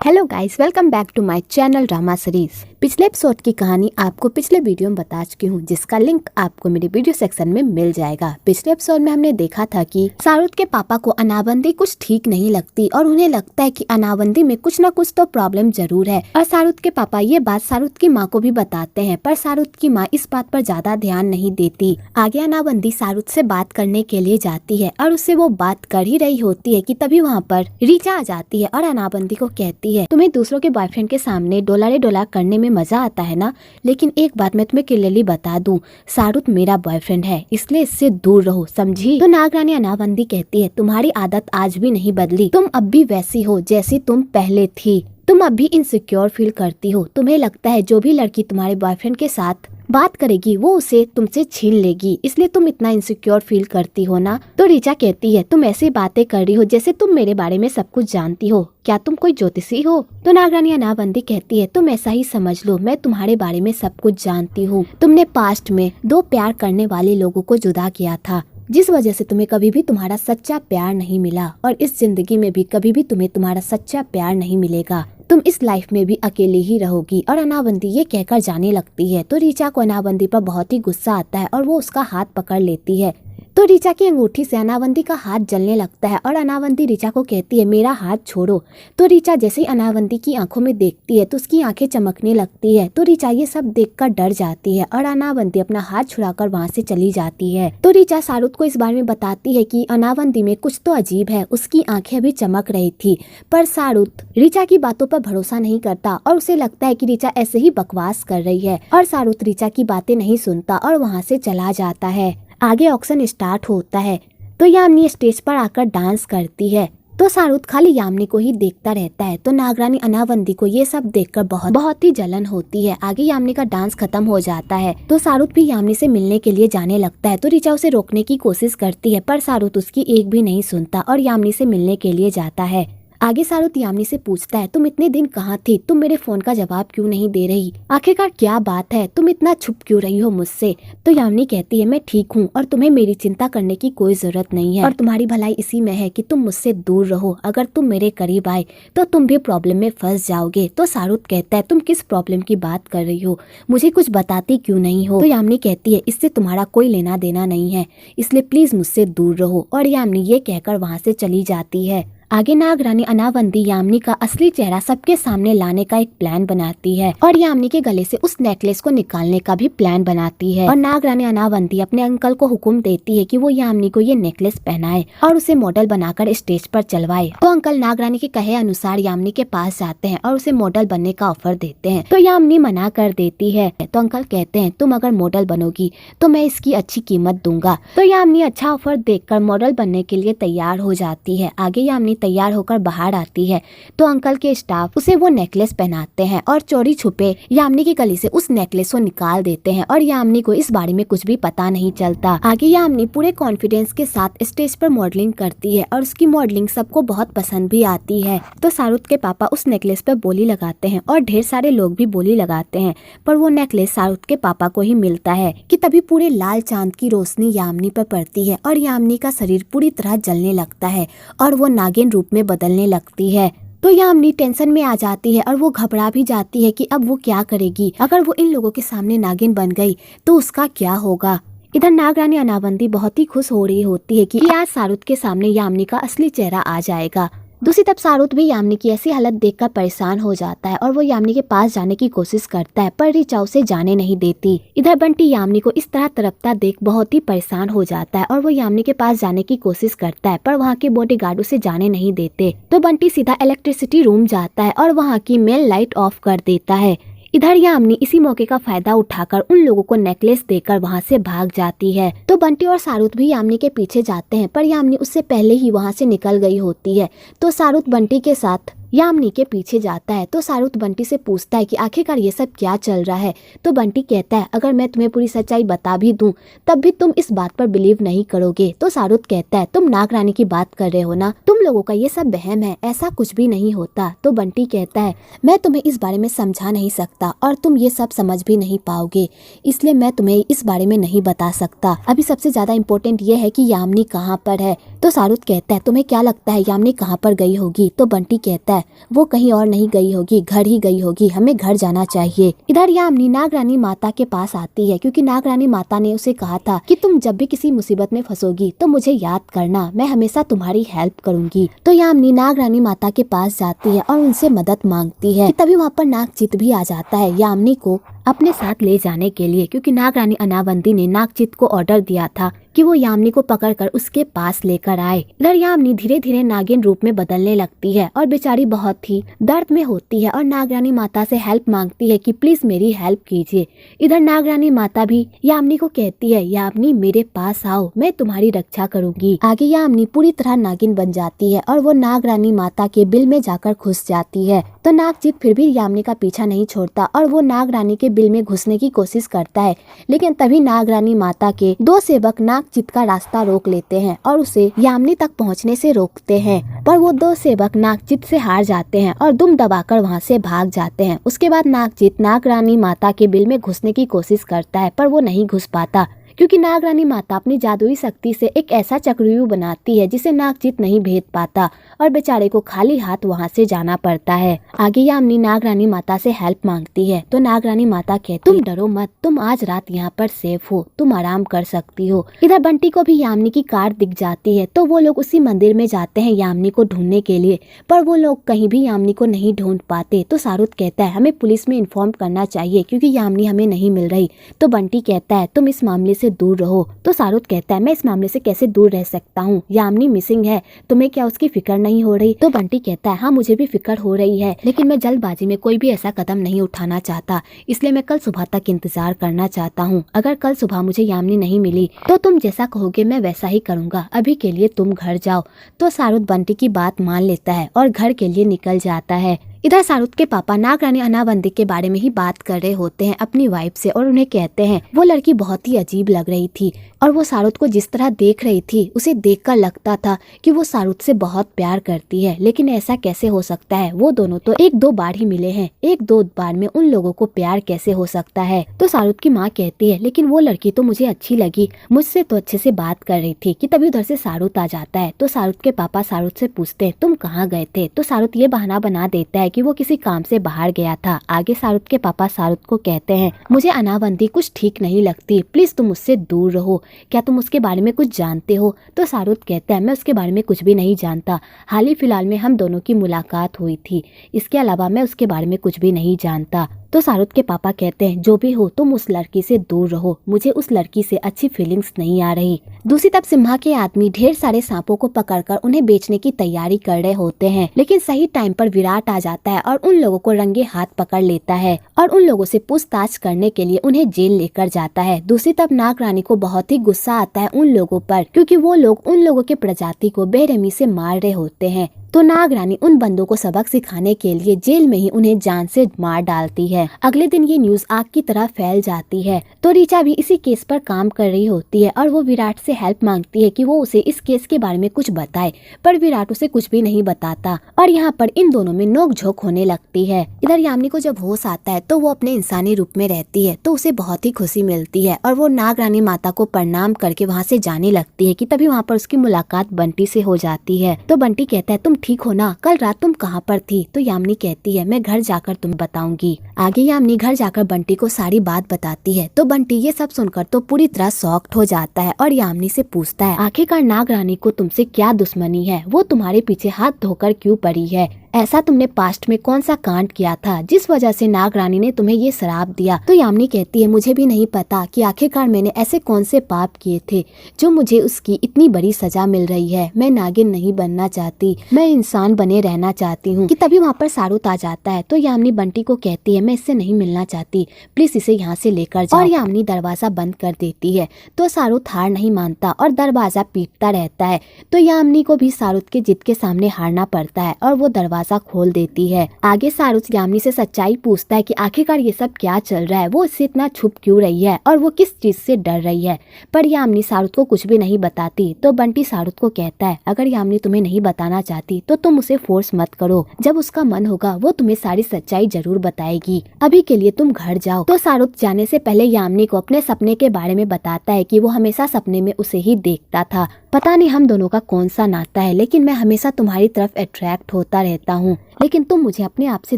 Hello guys, welcome back to my channel drama series. पिछले episode की कहानी आपको पिछले वीडियो में बता चुकी हूँ, जिसका लिंक आपको मेरे वीडियो सेक्शन में मिल जाएगा। पिछले एपिसोड में हमने देखा था कि शाहरुख के पापा को अनाबंदी कुछ ठीक नहीं लगती और उन्हें लगता है कि अनाबंदी में कुछ न कुछ तो प्रॉब्लम जरूर है। और शाहरुख के पापा ये बात शाहरुख की माँ को भी बताते हैं, पर शाहरुख की माँ इस बात पर ज्यादा ध्यान नहीं देती। आगे अनाबंदी शाहरुख से बात करने के लिए जाती है और उससे वो बात कर ही रही होती है कि तभी वहाँ पर रीचा आ जाती है और अनाबंदी को कहती है, तुम्हें दूसरों के बॉयफ्रेंड के सामने डोला करने में मजा आता है ना, लेकिन एक बात मैं तुम्हें क्लियरली बता दूं, शाहरुख मेरा बॉयफ्रेंड है, इसलिए इससे दूर रहो, समझी। तो नागरानी अनाबंदी कहती है, तुम्हारी आदत आज भी नहीं बदली, तुम अब भी वैसी हो जैसी तुम पहले थी। तुम अब भी इनसिक्योर फील करती हो, तुम्हें लगता है जो भी लड़की तुम्हारे बॉयफ्रेंड के साथ बात करेगी वो उसे तुमसे छीन लेगी, इसलिए तुम इतना इनसिक्योर फील करती हो ना। तो रीचा कहती है, तुम ऐसी बातें कर रही हो जैसे तुम मेरे बारे में सब कुछ जानती हो, क्या तुम कोई ज्योतिषी हो। तो नागरानी अनाबंदी कहती है, तुम ऐसा ही समझ लो, मैं तुम्हारे बारे में सब कुछ जानती हूँ। तुमने पास्ट में दो प्यार करने वाले लोगों को जुदा किया था, जिस वजह से तुम्हें कभी भी तुम्हारा सच्चा प्यार नहीं मिला, और इस जिंदगी में भी कभी भी तुम्हें तुम्हारा सच्चा प्यार नहीं मिलेगा। तुम इस लाइफ में भी अकेली ही रहोगी। और अनाबंदी ये कहकर जाने लगती है। तो रीचा को अनाबंदी पर बहुत ही गुस्सा आता है और वो उसका हाथ पकड़ लेती है। तो रीचा की अंगूठी से अनाबंदी का हाथ जलने लगता है और अनाबंदी रीचा को कहती है, मेरा हाथ छोड़ो। तो रीचा जैसे ही अनाबंदी की आंखों में देखती है तो उसकी आंखें चमकने लगती है। तो रीचा ये सब देखकर डर जाती है और अनाबंदी अपना हाथ छुड़ाकर वहाँ से चली जाती है। तो रीचा शाहरुख को इस बारे में बताती है कि अनाबंदी में कुछ तो अजीब है, उसकी आंखें अभी चमक रही थी। पर शाहरुख रीचा की बातों पर भरोसा नहीं करता और उसे लगता है कि रीचा ऐसे ही बकवास कर रही है, और शाहरुख रीचा की बातें नहीं सुनता और वहाँ से चला जाता है। आगे ऑक्शन स्टार्ट होता है। तो यामिनी स्टेज पर आकर डांस करती है। तो शाहरुख खाली यामिनी को ही देखता रहता है। तो नागरानी अनाबंदी को ये सब देखकर बहुत ही जलन होती है। आगे यामिनी का डांस खत्म हो जाता है। तो शाहरुख भी यामिनी से मिलने के लिए जाने लगता है। तो रीचा उसे रोकने की कोशिश करती है, पर शाहरुख उसकी एक भी नहीं सुनता और यामिनी से मिलने के लिए जाता है। आगे शाहरुख यामिनी से पूछता है, तुम इतने दिन कहाँ थी, तुम मेरे फोन का जवाब क्यों नहीं दे रही, आखिरकार क्या बात है, तुम इतना छुप क्यों रही हो मुझसे। तो यामिनी कहती है, मैं ठीक हूँ और तुम्हें मेरी चिंता करने की कोई जरूरत नहीं है, और तुम्हारी भलाई इसी में है कि तुम मुझसे दूर रहो। अगर तुम मेरे करीब आए तो तुम भी प्रॉब्लम में फंस जाओगे। तो शाहरुख कहता है, तुम किस प्रॉब्लम की बात कर रही हो, मुझे कुछ बताती क्यों नहीं हो। तो यामिनी कहती है, इससे तुम्हारा कोई लेना देना नहीं है, इसलिए प्लीज मुझसे दूर रहो। और यामिनी ये कहकर वहाँ से चली जाती है। आगे नागरानी अनाबंदी यामिनी का असली चेहरा सबके सामने लाने का एक प्लान बनाती है और यामिनी के गले से उस नेकलेस को निकालने का भी प्लान बनाती है। और नागरानी अनाबंदी अपने अंकल को हुक्म देती है कि वो यामिनी को ये नेकलेस पहनाए और उसे मॉडल बनाकर स्टेज पर चलवाए। तो अंकल नागरानी के कहे अनुसार यामिनी के पास जाते हैं और उसे मॉडल बनने का ऑफर देते हैं। तो यामिनी मना कर देती है। तो अंकल कहते हैं, तुम अगर मॉडल बनोगी तो मैं इसकी अच्छी कीमत दूंगा। तो यामिनी अच्छा ऑफर देखकर मॉडल बनने के लिए तैयार हो जाती है। आगे यामिनी तैयार होकर बाहर आती है तो अंकल के स्टाफ उसे वो नेकलेस पहनाते हैं और चोरी छुपे यामिनी की गली से उस नेकलेस को निकाल देते हैं और यामिनी को इस बारे में कुछ भी पता नहीं चलता। आगे यामिनी पूरे कॉन्फिडेंस के साथ स्टेज पर मॉडलिंग करती है और उसकी मॉडलिंग सबको बहुत पसंद भी आती है। तो शाहरुख के पापा उस नेकलेस पर बोली लगाते हैं और ढेर सारे लोग भी बोली लगाते हैं, पर वो नेकलेस शाहरुख के पापा को ही मिलता है कि तभी पूरे लाल चांद की रोशनी यामिनी पर पड़ती है और यामिनी का शरीर पूरी तरह जलने लगता है और वो नागिन रूप में बदलने लगती है। तो यामिनी टेंशन में आ जाती है और वो घबरा भी जाती है कि अब वो क्या करेगी। अगर वो इन लोगों के सामने नागिन बन गई तो उसका क्या होगा। इधर नागरानी अनाबंदी बहुत ही खुश हो रही होती है कि आज शाहरुख के सामने यामिनी का असली चेहरा आ जाएगा। दूसरी तरफ शाहरुख भी यामिनी की ऐसी हालत देखकर परेशान हो जाता है और वो यामिनी के पास जाने की कोशिश करता है, पर रीचा उसे जाने नहीं देती। इधर बंटी यामिनी को इस तरह तड़पता देख बहुत ही परेशान हो जाता है और वो यामिनी के पास जाने की कोशिश करता है, पर वहाँ के बॉडीगार्ड उसे जाने नहीं देते। तो बंटी सीधा इलेक्ट्रिसिटी रूम जाता है और वहाँ की मेन लाइट ऑफ कर देता है। इधर यामिनी इसी मौके का फायदा उठाकर उन लोगों को नेकलेस देकर वहां से भाग जाती है। तो बंटी और शाहरुख भी यामिनी के पीछे जाते हैं, पर यामिनी उससे पहले ही वहां से निकल गई होती है। तो शाहरुख बंटी के साथ यामिनी के पीछे जाता है। तो शाहरुख बंटी से पूछता है कि आखिरकार ये सब क्या चल रहा है। तो बंटी कहता है, अगर मैं तुम्हें पूरी सच्चाई बता भी दूं तब भी तुम इस बात पर बिलीव नहीं करोगे। तो शाहरुख कहता है, तुम नागरानी की बात कर रहे हो ना, तुम लोगों का ये सब वहम है, ऐसा कुछ भी नहीं होता। तो बंटी कहता है, मैं तुम्हें इस बारे में समझा नहीं सकता और तुम ये सब समझ भी नहीं पाओगे, इसलिए मैं तुम्हें इस बारे में नहीं बता सकता। अभी सबसे ज्यादा इम्पोर्टेंट ये है कि यामिनी कहाँ पर है। तो शाहरुख कहता है, तुम्हें क्या लगता है यामिनी कहाँ पर गई होगी। तो बंटी कहता है, है, वो कहीं और नहीं गई होगी, घर ही गई होगी, हमें घर जाना चाहिए। इधर यामिनी नागरानी माता के पास आती है क्योंकि नागरानी माता ने उसे कहा था कि तुम जब भी किसी मुसीबत में फंसोगी तो मुझे याद करना, मैं हमेशा तुम्हारी हेल्प करूंगी। तो यामिनी नागरानी माता के पास जाती है और उनसे मदद मांगती है। तभी वहाँ पर नागचित भी आ जाता है यामिनी को अपने साथ ले जाने के लिए, क्योंकि नागरानी अनावंती ने नागचित को ऑर्डर दिया था कि वो यामिनी को पकड़कर उसके पास लेकर आए। इधर यामिनी धीरे धीरे नागिन रूप में बदलने लगती है और बेचारी बहुत ही दर्द में होती है और नागरानी माता से हेल्प मांगती है कि प्लीज मेरी हेल्प कीजिए। इधर नागरानी माता भी यामिनी को कहती है, यामिनी मेरे पास आओ, मैं तुम्हारी रक्षा करूंगी। आगे यामिनी पूरी तरह नागिन बन जाती है और वो नागरानी माता के बिल में जाकर घुस जाती है। तो नागचित फिर भी यामिनी का पीछा नहीं छोड़ता और वो नागरानी के बिल में घुसने की कोशिश करता है, लेकिन तभी नागरानी माता के दो सेवक नागचित का रास्ता रोक लेते हैं और उसे यामिनी तक पहुंचने से रोकते हैं। पर वो दो सेवक नागचित से हार जाते हैं और दुम दबाकर वहां से भाग जाते हैं। उसके बाद नागचित नागरानी माता के बिल में घुसने की कोशिश करता है, पर वो नहीं घुस पाता क्योंकि नागरानी माता अपनी जादुई शक्ति से एक ऐसा चक्रव्यूह बनाती है जिसे नागचित नहीं भेद पाता और बेचारे को खाली हाथ वहां से जाना पड़ता है। आगे यामिनी नागरानी माता से हेल्प मांगती है तो नागरानी माता कहती, तुम डरो मत, तुम आज रात यहाँ पर सेफ हो, तुम आराम कर सकती हो। इधर बंटी को भी यामिनी की कार दिख जाती है तो वो लोग उसी मंदिर में जाते हैं यामिनी को ढूंढने के लिए, पर वो लोग कहीं भी यामिनी को नहीं ढूंढ पाते। तो शाहरुख कहता है हमें पुलिस में इन्फॉर्म करना चाहिए क्योंकि यामिनी हमें नहीं मिल रही। तो बंटी कहता है तुम इस मामले से दूर रहो। तो शाहरुख कहता है मैं इस मामले से कैसे दूर रह सकता हूँ, यामिनी मिसिंग है, तुम्हें क्या उसकी फिक्र नहीं हो रही? तो बंटी कहता है हाँ मुझे भी फिक्र हो रही है, लेकिन मैं जल्दबाजी में कोई भी ऐसा कदम नहीं उठाना चाहता, इसलिए मैं कल सुबह तक इंतजार करना चाहता हूँ। अगर कल सुबह मुझे यामिनी नहीं मिली तो तुम जैसा कहोगे मैं वैसा ही करूँगा, अभी के लिए तुम घर जाओ। तो शाहरुख बंटी की बात मान लेता है और घर के लिए निकल जाता है। इधर शाहरुख के पापा नागरानी अनावंती के बारे में ही बात कर रहे होते हैं अपनी वाइफ से और उन्हें कहते हैं वो लड़की बहुत ही अजीब लग रही थी और वो शाहरुख को जिस तरह देख रही थी उसे देखकर लगता था कि वो शाहरुख से बहुत प्यार करती है, लेकिन ऐसा कैसे हो सकता है? वो दोनों तो एक दो बार ही मिले हैं, एक दो बार में उन लोगों को प्यार कैसे हो सकता है? तो शाहरुख की माँ कहती है लेकिन वो लड़की तो मुझे अच्छी लगी, मुझसे तो अच्छे से बात कर रही थी। कि तभी उधर से शाहरुख आ जाता है तो शाहरुख के पापा शाहरुख से पूछते हैं तुम कहाँ गए थे? तो शाहरुख ये बहाना बना देता है कि वो किसी काम से बाहर गया था। आगे शाहरुख के पापा शाहरुख को कहते हैं मुझे अनावंती कुछ ठीक नहीं लगती, प्लीज तुम उससे दूर रहो, क्या तुम उसके बारे में कुछ जानते हो? तो शाहरुख कहता है मैं उसके बारे में कुछ भी नहीं जानता, हाल ही फिलहाल में हम दोनों की मुलाकात हुई थी, इसके अलावा मैं उसके बारे में कुछ भी नहीं जानता। तो शाहरुख के पापा कहते हैं जो भी हो तुम उस लड़की से दूर रहो, मुझे उस लड़की से अच्छी फीलिंग्स नहीं आ रही। दूसरी तरफ सिम्हा के आदमी ढेर सारे सांपों को पकड़कर उन्हें बेचने की तैयारी कर रहे होते हैं, लेकिन सही टाइम पर विराट आ जाता है और उन लोगों को रंगे हाथ पकड़ लेता है और उन लोगों से पूछताछ करने के लिए उन्हें जेल लेकर जाता है। दूसरी तरफ नागरानी को बहुत ही गुस्सा आता है उन लोगों पर, क्योंकि वो लोग उन लोगों के प्रजाति को बेरहमी से मार रहे होते हैं। तो नागरानी उन बंदों को सबक सिखाने के लिए जेल में ही उन्हें जान से मार डालती है। अगले दिन ये न्यूज आग की तरह फैल जाती है। तो रीचा भी इसी केस पर काम कर रही होती है और वो विराट से हेल्प मांगती है कि वो उसे इस केस के बारे में कुछ बताए, पर विराट उसे कुछ भी नहीं बताता और यहाँ पर इन दोनों में नोकझोंक होने लगती है। इधर यामिनी को जब होश आता है तो वो अपने इंसानी रूप में रहती है, तो उसे बहुत ही खुशी मिलती है और वो नागरानी माता को प्रणाम करके वहाँ से जाने लगती है। कि तभी वहाँ पर उसकी मुलाकात बंटी से हो जाती है। तो बंटी कहता है तुम ठीक हो ना, कल रात तुम कहाँ पर थी? तो यामिनी कहती है मैं घर जाकर तुम्हें बताऊंगी। आगे यामिनी घर जाकर बंटी को सारी बात बताती है। तो बंटी ये सब सुनकर तो पूरी तरह शॉक्ड हो जाता है और यामिनी से पूछता है आखिरकार नागरानी को तुमसे क्या दुश्मनी है? वो तुम्हारे पीछे हाथ धोकर क्यों पड़ी है? ऐसा तुमने पास्ट में कौन सा कांड किया था जिस वजह से नागरानी ने तुम्हें ये श्राप दिया? तो यामिनी कहती है मुझे भी नहीं पता कि आखिरकार मैंने ऐसे कौन से पाप किए थे जो मुझे उसकी इतनी बड़ी सजा मिल रही है। मैं नागिन नहीं बनना चाहती, मैं इंसान बने रहना चाहती हूँ। कि तभी वहाँ पर शाहरुख आ जाता है। तो यामिनी बंटी को कहती है मैं इससे नहीं मिलना चाहती, प्लीज इसे यहाँ से लेकर जाओ। और यामिनी दरवाजा बंद कर देती है। तो शाहरुख हार नहीं मानता और दरवाजा पीटता रहता है। तो यामिनी को भी शाहरुख के जिद के सामने हारना पड़ता है और वो दरवाजा खोल देती है। आगे शाहरुख यामिनी से सच्चाई पूछता है कि आखिरकार ये सब क्या चल रहा है, वो इससे इतना छुप क्यों रही है और वो किस चीज से डर रही है। पर यामिनी शाहरुख को कुछ भी नहीं बताती। तो बंटी शाहरुख को कहता है अगर यामिनी तुम्हें नहीं बताना चाहती तो तुम उसे फोर्स मत करो, जब उसका मन होगा वो तुम्हें सारी सच्चाई जरूर बताएगी, अभी के लिए तुम घर जाओ। तो शाहरुख जाने से पहले यामिनी को अपने सपने के बारे में बताता है कि वो हमेशा सपने में उसे ही देखता था। पता नहीं हम दोनों का कौन सा नाता है, लेकिन मैं हमेशा तुम्हारी तरफ अट्रैक्ट होता रहता हूँ। लेकिन तुम मुझे अपने आप से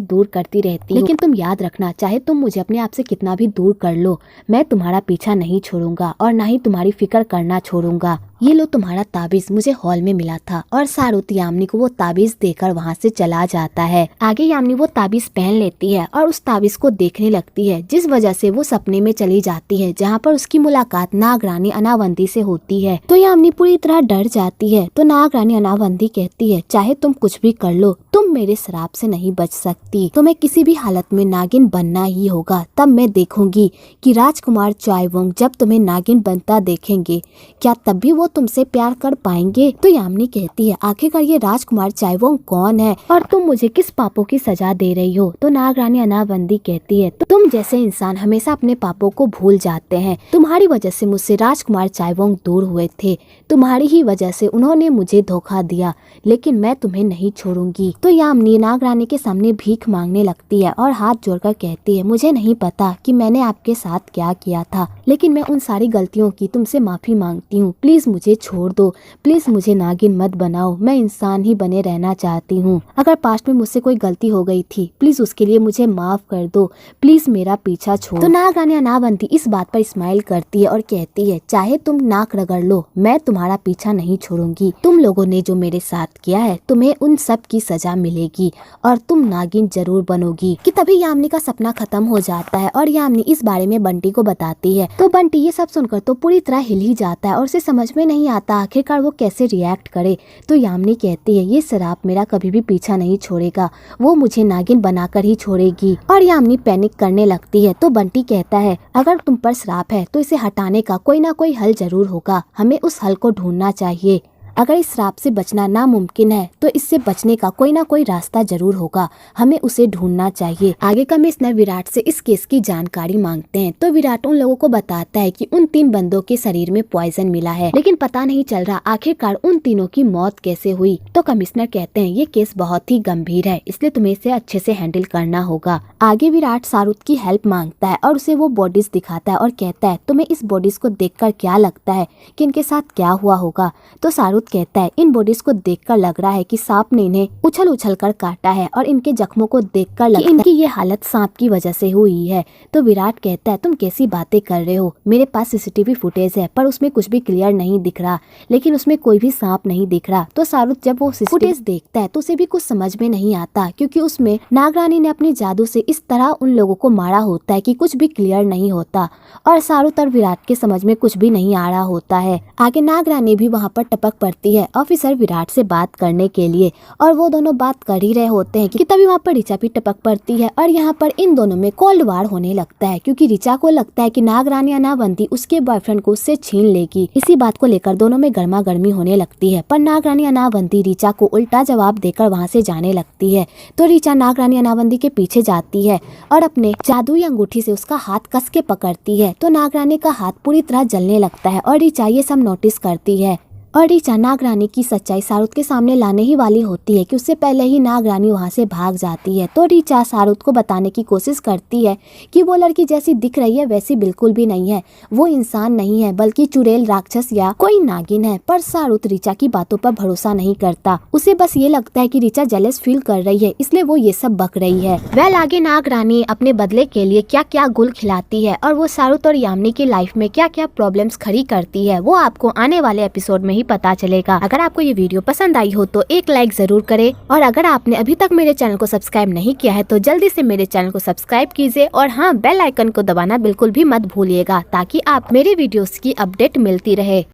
दूर करती रहती हो। लेकिन तुम याद रखना, चाहे तुम मुझे अपने आप से कितना भी दूर कर लो, मैं तुम्हारा पीछा नहीं छोड़ूंगा और ना ही तुम्हारी फिक्र करना छोड़ूंगा। ये लो तुम्हारा ताबीज मुझे हॉल में मिला था। और सारुत यामिनी को वो ताबीज देकर वहाँ से चला जाता है। आगे यामिनी वो ताबीज पहन लेती है और उस ताबीज को देखने लगती है, जिस वजह से वो सपने में चली जाती है, जहाँ पर उसकी मुलाकात नागरानी अनावंती से होती है। तो यामिनी पूरी तरह डर जाती है। तो नागरानी अनावंती कहती है, चाहे तुम कुछ भी कर लो, तुम मेरे श्राप से नहीं बच सकती। तुम्हें किसी भी हालत में नागिन बनना ही होगा। तब मैं देखूंगी कि राजकुमार चाइवोंग जब तुम्हें नागिन बनता देखेंगे, क्या तब भी वो तुमसे प्यार कर पाएंगे। तो यामिनी कहती है, आखिरकार ये राजकुमार चाइवोंग कौन है और तुम मुझे किस पापों की सजा दे रही हो। तो नागरानी अनावंती कहती है, तुम जैसे इंसान हमेशा अपने पापों को भूल जाते हैं। तुम्हारी वजह से मुझसे राजकुमार चाइवोंग दूर हुए थे, तुम्हारी ही वजह से उन्होंने मुझे धोखा दिया, लेकिन मैं तुम्हें नहीं छोड़ूंगी। तो यामिनी नागरानी के सामने भीख मांगने लगती है और हाथ जोड़कर कहती है, मुझे नहीं पता कि मैंने आपके साथ क्या किया था, लेकिन मैं उन सारी गलतियों की तुमसे माफी मांगती हूँ। प्लीज मुझे छोड़ दो, प्लीज मुझे नागिन मत बनाओ, मैं इंसान ही बने रहना चाहती हूँ। अगर पास्ट में मुझसे कोई गलती हो गई थी, प्लीज उसके लिए मुझे माफ कर दो, प्लीज मेरा पीछा छोड़ो। तो नागरानी अनावंती इस बात पर स्माइल करती है और कहती है, चाहे तुम नाक रगड़ लो, मैं तुम्हारा पीछा नहीं छोड़ूंगी। तुम लोगों ने जो मेरे साथ किया है, तुम्हें उन सब की सजा मिलेगी और तुम नागिन जरूर बनोगी। कि तभी यामिनी का सपना खत्म हो जाता है और यामिनी इस बारे में बंटी को बताती है। तो बंटी ये सब सुनकर तो पूरी तरह हिल ही जाता है और उसे समझ में नहीं आता आखिरकार वो कैसे रिएक्ट करे। तो यामिनी कहती है, ये श्राप मेरा कभी भी पीछा नहीं छोड़ेगा, वो मुझे नागिन बनाकर ही छोड़ेगी। और यामिनी पैनिक करने लगती है। तो बंटी कहता है, अगर तुम पर श्राप है तो इसे हटाने का कोई ना कोई हल जरूर होगा, हमें उस हल को ढूंढना चाहिए। अगर इस श्राप से बचना नामुमकिन है तो इससे बचने का कोई ना कोई रास्ता जरूर होगा, हमें उसे ढूंढना चाहिए। आगे कमिश्नर विराट से इस केस की जानकारी मांगते हैं। तो विराट उन लोगों को बताता है कि उन 3 बंदों के शरीर में पॉइजन मिला है, लेकिन पता नहीं चल रहा आखिरकार उन तीनों की मौत कैसे हुई। तो कमिश्नर कहते हैं, ये केस बहुत ही गंभीर है, इसलिए तुम्हें इसे अच्छे से हैंडल करना होगा। आगे विराट सारुत की हेल्प मांगता है और उसे वो बॉडीज दिखाता है और कहता है, तुम्हें इस बॉडीज को देखकर क्या लगता है कि इनके साथ क्या हुआ होगा। तो सारुत कहता है, इन बॉडीज को देखकर लग रहा है कि सांप ने इन्हें उछल उछल कर काटा है और इनके जख्मों को देखकर लगता है इनकी ये हालत सांप की वजह से हुई है। तो विराट कहता है, तुम कैसी बातें कर रहे हो, मेरे पास सीसीटीवी फुटेज है पर उसमें कुछ भी क्लियर नहीं दिख रहा, लेकिन उसमें कोई भी सांप नहीं दिख रहा। तो सारुत जब वो फुटेज देखता है तो उसे भी कुछ समझ में नहीं आता, क्योंकि उसमें नागरानी ने अपने जादू से इस तरह उन लोगों को मारा होता है कि कुछ भी क्लियर नहीं होता और सारुत और विराट के समझ में कुछ भी नहीं आ रहा होता है। आगे नागरानी भी वहाँ पर टपक पड़ती है ऑफिसर विराट से बात करने के लिए और वो दोनों बात कर ही रहे होते हैं कि तभी वहाँ पर ऋचा भी टपक पड़ती है और यहाँ पर इन दोनों में कोल्ड वार होने लगता है, क्योंकि ऋचा को लगता है कि नागरानी अनावंती उसके बॉयफ्रेंड को उससे छीन लेगी। इसी बात को लेकर दोनों में गर्मा गर्मी होने लगती है, पर नागरानी अनावंती ऋचा को उल्टा जवाब देकर वहाँ से जाने लगती है। तो ऋचा नागरानी अनावंती के पीछे जाती है और अपने जादुई अंगूठी से उसका हाथ कस के पकड़ती है। तो नागरानी का हाथ पूरी तरह जलने लगता है और ऋचा ये सब नोटिस करती है और ऋचा नागरानी की सच्चाई सारुत के सामने लाने ही वाली होती है कि उससे पहले ही नागरानी वहाँ से भाग जाती है। तो ऋचा सारुत को बताने की कोशिश करती है कि वो लड़की जैसी दिख रही है वैसी बिल्कुल भी नहीं है, वो इंसान नहीं है बल्कि चुड़ैल राक्षस या कोई नागिन है। पर सारुत ऋचा की बातों पर भरोसा नहीं करता, उसे बस ये लगता है कि ऋचा जेलस फील कर रही है, इसलिए वो ये सब बक रही है। वेल आगे नागरानी अपने बदले के लिए क्या क्या गुल खिलाती है और वो सारुत और यामिनी की लाइफ में क्या क्या प्रॉब्लम्स खड़ी करती है, वो आपको आने वाले एपिसोड में पता चलेगा। अगर आपको ये वीडियो पसंद आई हो तो एक लाइक जरूर करें और अगर आपने अभी तक मेरे चैनल को सब्सक्राइब नहीं किया है तो जल्दी से मेरे चैनल को सब्सक्राइब कीजिए और हाँ, बेल आइकन को दबाना बिल्कुल भी मत भूलिएगा ताकि आप मेरे वीडियोस की अपडेट मिलती रहे।